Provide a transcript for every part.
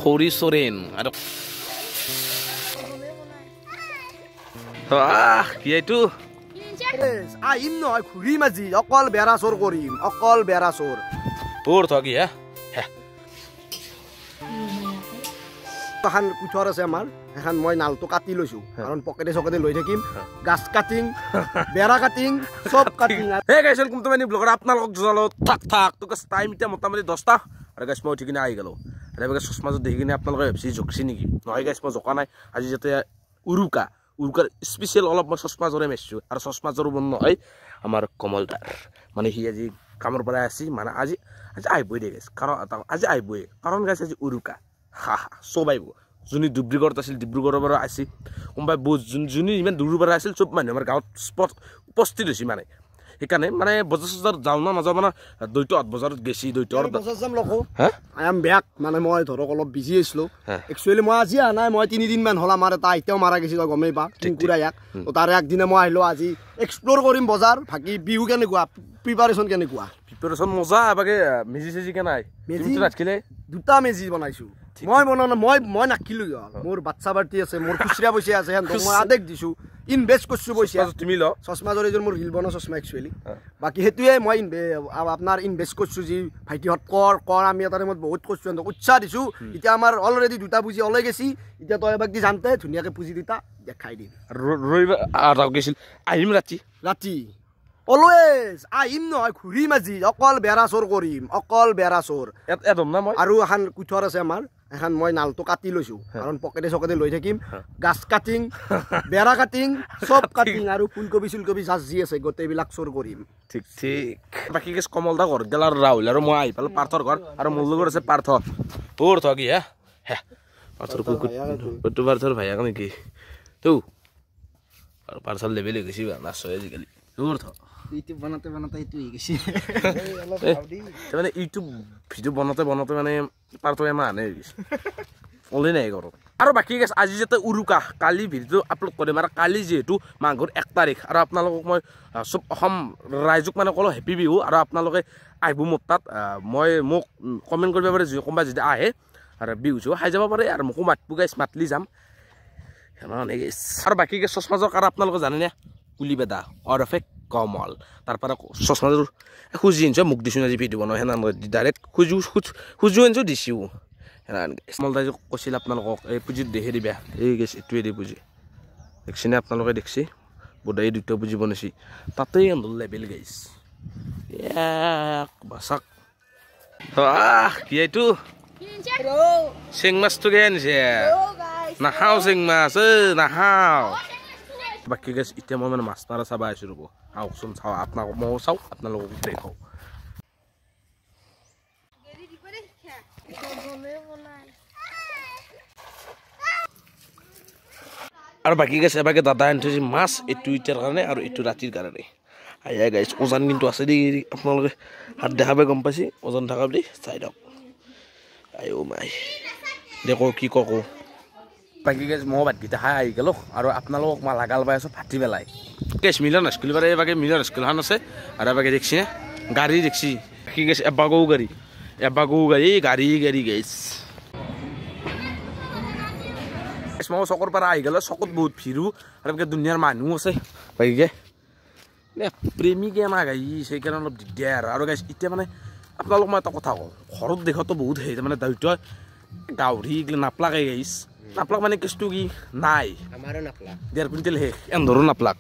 খৰি চৰেন আৰু কি এইটো আহিম নহয় ঘূৰিম আজি অকল বেৰা চোৰ কৰিম অকল বেৰা চোৰ তোৰ থাকি এখন কুঠৰ আছে আমাৰ এখন মই নালটো কাটি লৈছো কাৰণ পকেটে চকেটে লৈ থাকিম গাছ কাটিং বেৰা কাটিং চব কাটিং হে গাইছ welcome to my new blogger আপোনালোকক জনালো থাক থাক তো টাইম এতিয়া মোটামুটি 10টা আৰু গাইছ মই উঠি কিনে আহি গ'লো আৰু বেগে চশমাজত দেখি কিনে আপোনালোকে ভাবছি জকছি নেকি নহয় গাইছ মই জকা নাই আজি যাতে উৰুকাৰ স্পেচিয়েল অলপ মই চশমাজৰে মেচছো আৰু চশমাজৰ বন্ধ হয় আমাৰ কমলদাৰ মানে সি আজি কামৰ পৰা আসি মানে আজি আহিবই দে গাইছ কাৰণ আজি আহিবই কাৰণ গাইছ আজি উৰুকা হা চব আহিব যোনি ডিব্ৰুগড়ত আছিল ডিব্ৰুগড়ৰ পৰা আসি কোনোবাই যোনি ইমান দূৰৰ পৰা আছিল চব মানুহ আমাৰ গাঁৱত স্পট উপস্থিত হৈছে মানে সেইকাৰণে মানে বজাৰ চজাৰ যাওঁ না নাযাওঁ মানে 2টা 8 বজাৰত গেছি 2টা বজাৰ যাম লখো আই এম বেক মানে মই ধৰক অলপ বিজি আছিলো একচুয়ালি মই আজি আহা নাই মই 3 দিন মান হল আমাৰ এটা আইতাও মাৰা গেছিল গমেই পা টিংকুৰা ইয়াক তো তাৰে একদিনে মই আহিলো আজি এক্সপ্লোৰ কৰিম বজাৰ ভাকি বিহু কেনেকুৱা প্ৰিপাৰেচন কেনেকুৱা প্ৰিপাৰেচন মজা বাকে মেজি চেজি কেনাই মেজি ৰাখিলে 2টা মেজি বনাইছো মই বনানো মই নাকিলো মোৰ বাচ্চা বাৰ্তি আছে মোৰ খুচৰা পইচা আছে হেন মই আদেক দিছো ইনভেস্ট কৰিছো পইচা তুমি ল চশমাজৰ এজন মোৰ ৰিল বনা চশমা একচুয়ালি বাকি হেতুৱে মই আপোনাৰ ইনভেস্ট কৰিছো যি ভাইটিহত কৰ আমি এটা টাইমত বহুত কৰিছো উৎসাহ দিছো এতিয়া আমাৰ অলৰেডি 2টা পুঁজি ওলাই গেছি এতিয়া তই এবাক দি জানতে ধুনীয়াকে পুঁজি 2টা দেখাই দিম ৰবিবাৰ আটাও গেছিল আহিম ৰাতি অলৱেজ আহিম নহয় ঘূৰিম আজি অকল বেৰা চোৰ কৰিম অকল বেৰা চোৰ এদম না মই আৰু এখন কুঠৰ আছে আমাৰ এখন মই নালটো কাটি লৈছো কাৰণ পকেটে চকেটে লৈ থাকিম গাছ কাটিং বেৰা কাটিং চব কাটিং আৰু ফুলকবি যি আছে গোটেইবিলাক চোৰ কৰিম ঠিক বাকি কেছ কমলদা ঘৰ গেল আৰু ৰাহুল আৰু মই আহি পালো পাৰ্থৰ ঘৰ আৰু মোৰ লগত আছে পাৰ্থ তোৰ থাকি পাৰ্থৰ কুকুৰ পাৰ্থৰ ভাইয়াক নেকি তো আৰু পাৰ্চল লেভেল হৈ গৈছি নাচয় আজিকালি তোৰ থ ইউটিউব বনাতে এইটো হৈ গৈছে মানে ইউটিউব ভিডিঅ' বনাতে মানে পাৰ্থ এমাহ আনে হৈ গৈছে ওলাই নাই ঘৰত আৰু বাকী গেছ আজি যাতে উৰুকা কালি ভিডিঅ'টো আপলোড কৰিম আৰু কালি যিহেতু মাঘৰ 1 তাৰিখ আৰু আপোনালোকক মই চব অসম ৰাইজক মানে ক'লো হেপী বিহু আৰু আপোনালোকে আহিব মোৰ তাত মোক কমেণ্ট কৰিব পাৰে যে কোনোবা যদি আহে আৰু বিহু খাই যাব পাৰে আৰু মোকো মাতবো গাইছ মাতলি যাম আৰু বাকী চশমাজৰ কাৰণ আপোনালোকে জানেনে কুলিবেদা অৰফে কমল তাৰপৰা চশমাজোৰ খুজি আনিছো মোক দিছোঁ আজি ভিডিঅ' বনাওঁ সেনা ডাইৰেক্ট খুজো আনিছো দিছোঁ সেনা কমলদাই কৈছিল আপোনালোকক এই পুঁজিত দেখি দিবা এই গেছ এইটোৱে দি পুঁজি দেখছিনে আপোনালোকে দেখছি বোধাই 2টা পুঁজি বনাইছি তাতেই লেবেল গাইছ বাচাক কি এইটো চেং মাছটো কে আনিছে নাখাওঁ চেং মাছ নাখাওঁ বাকী গেছ এতিয়া মই মানে মাছ মাৰা চাব আহিছোঁ ৰ'ব আহকচোন চাওঁ আপোনালোকক ময়ো চাওঁ আপোনালোকক দেখাওঁ আৰু বাকী গেছ এবাকে দাদা আনি থৈছে মাছ এইটো এতিয়াৰ কাৰণে আৰু এইটো ৰাতিৰ কাৰণে আয়া গাইছ ওজন কিন্তু আছে দেই আপোনালোকে হাত দেখাবে গম পাইছে ওজন থকা বুলি চাই দিয়ক আইও মাই দেখো কি কওঁ বাকী গেছ মই ভাতকেইটা খাই আহি গ'লো আৰু আপোনালোকক মই লাগাল পাই আছোঁ ভাতি পেলাই কেছ মিলন স্কুল পাৰে এবাকে মিলন স্কুলখন আছে আৰু এবাকে দেখছি গাড়ী দেখছি বাকী গেছ এবাগৌ গাড়ী গেছ মই চকৰ পৰা আহি গ'লো চকত বহুত ভিৰো আৰু এনেকৈ দুনিয়াৰ মানুহ আছে বাকীকে প্ৰেমিকে নাগাই সেইকাৰণে অলপ দিগদাৰ আৰু গাইছ এতিয়া মানে আপোনালোক মই এটা কথা কওঁ ঘৰত দেখাতো বহুত হেৰি মানে দায়িত্ব গাহৰি এইগিলা নাপলাকে গাইছ নাপলাক মানে কেছটো কি নাই আমাৰো নাপলাক 1.5 কুইণ্টেল শেষ এন্ধৰো নাপলাক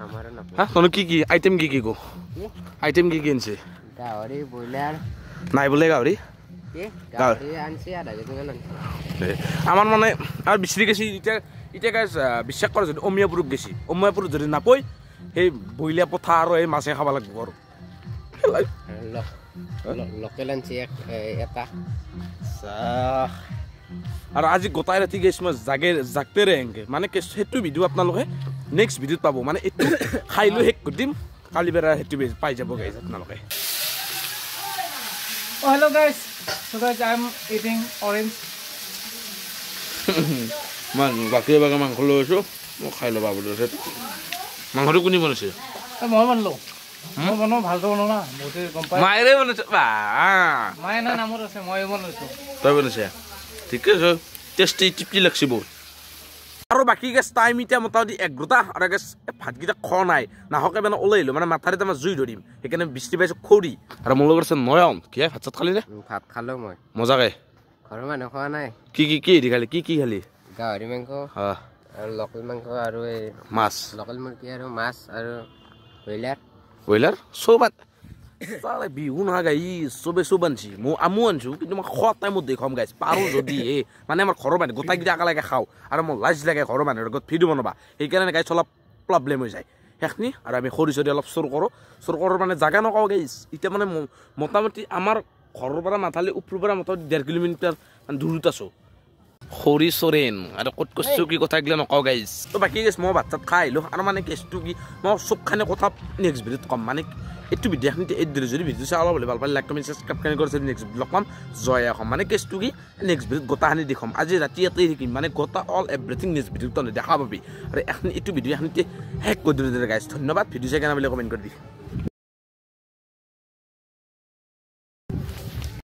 আমাৰো নাপলাক তনে কি আইটেম কি কো আইটেম কি আনছে গাহৰি ব্ৰইলাৰ নাই বোলে গাহৰি আনছে আধা কেজি মান আমাৰ মানে আৰু বিচাৰি গেছি এতিয়া গাইছ বিশ্বাস কৰে যদি অমিয়াপুৰত গেছি অমিয়াপুৰত যদি নাপয় সেই বইলীয়া পঠা আৰু এই মাছে খাব লাগিব আৰু লোকেল আনছে এটা আৰু আজি গোটাই ৰাতি গেছ মই জাগতেৰে এংকে মানে সেইটো ভিডিঅ' আপোনালোকে নেক্সট ভিডিঅ'ত পাব মানে এইটো খাই লৈ শেষ কৰি দিম কালি বেৰা সেইটো পাই যাব গাইছ আপোনালোকে hello guys, so guys I'm eating orange মান বাকি বাকি মাংস লৈ আছো মই খাই ল'বা বুলি আছে মাংসটো কোনি বনাইছে মই বনালো মই বনাও ভালটো বনাও না বহুতে গম পায় মায়েৰে বনাইছে বা মায়ে না নামৰ আছে মই বনাইছো তই বনাইছে ঠিক আছে টেষ্টি টিপটি লাগছে বহুত আৰু বাকী গেছ টাইম এতিয়া মোটামুটি ১ঘণ্টা আৰু গেছ ভাতকেইটা খোৱা নাই নাহকে মানে ওলাই আহিলোঁ মানে মাথাৰিতে মই জুই ধৰিম সেইকাৰণে বৃষ্টি পাইছোঁ খৰি আৰু মোৰ লগত আছে নয়ন কি ভাত চাত খালি নে ভাত খালোঁ মই মজাকে ঘৰৰ মানুহ খোৱা নাই কি হেৰি খালি কি খালি গাহৰি মাংস আৰু লোকেল মাংস আৰু এই মাছ লোকেল মুৰ্গী আৰু মাছ আৰু ব্ৰইলাৰ চব তালে বিহু নহয় গাই চবে চব আনছি আমো আনছো কিন্তু মই খোৱা টাইমত দেখুৱাম গাইছ পাৰোঁ যদি মানে আমাৰ ঘৰৰ মানুহ গোটাইকেইটা একেলগে খাওঁ আৰু মোৰ লাজ লাগে ঘৰৰ মানুহৰ লগত ভিডিঅ' বনাবা সেইকাৰণে গাইছ অলপ প্ৰব্লেম হৈ যায় সেইখিনি আৰু আমি খৰি চৰি অলপ চুৰ কৰোঁ মানে জাগা নকওঁ গাইছ এতিয়া মানে মোটামুটি আমাৰ ঘৰৰ পৰা মাথালি ওপৰৰ পৰা মোটামুটি ১.৫ কিলোমিটাৰ দূৰত আছোঁ খৰি চৰেন আৰু ক'ত কৈছোঁ কি কথাগিলা নকওঁ গাইছ তো বাকী গাইছ মই ভাত চাত খাই আহিলোঁ আৰু মানে কেছটো কি মই চবখানে কথা নেক্সট ভিডিঅ'ত ক'ম মানে এইটো ভিডিঅ' এখিনি এইদৰে যদি ভিডিঅ' চাই অলপ হ'লে ভাল পালে লাইক কমেণ্ট ছাবস্ক্ৰাইব কৰি নেক্সট ভিডিঅ' পাম জয় অসম মানে কেছটো কি নেক্সট ভিডিঅ'ত গোটাখিনি দেখাম আজি ৰাতি ইয়াতে থাকিম মানে গোটা অল এভৰিথিং নেক্সট ভিডিঅ'ত দেখা পাবি আৰু এইটো ভিডিঅ' এখিনিতে শেষ কৰি দিলোঁ গাইছ ধন্যবাদ ভিডিঅ' চাই কেনে বুলি কমেণ্ট কৰি দি